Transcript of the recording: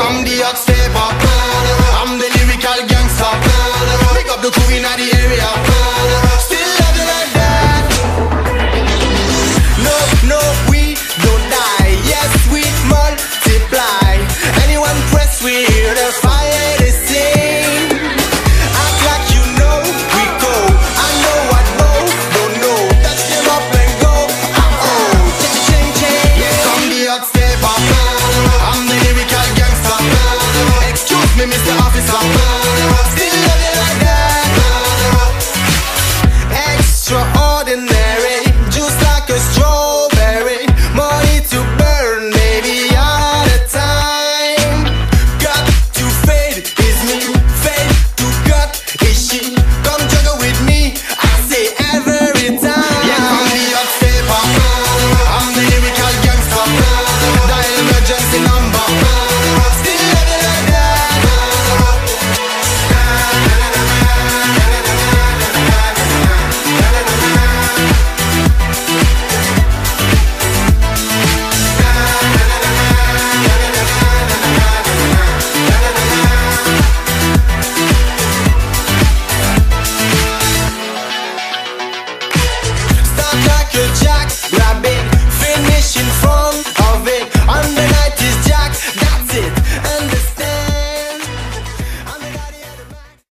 I'm the hot stepper, I'm the lyrical gangster. Pick up the crew in the area. Still love you like that. No, no, we don't die. Yes, we multiply. Anyone press with the fire they sing. Act like you know we go. I know what both don't know. Touch them up and go. Ching ching. Yes, I'm the hot stepper, I'm the lyrical gangster. Excuse me, Mr. Officer.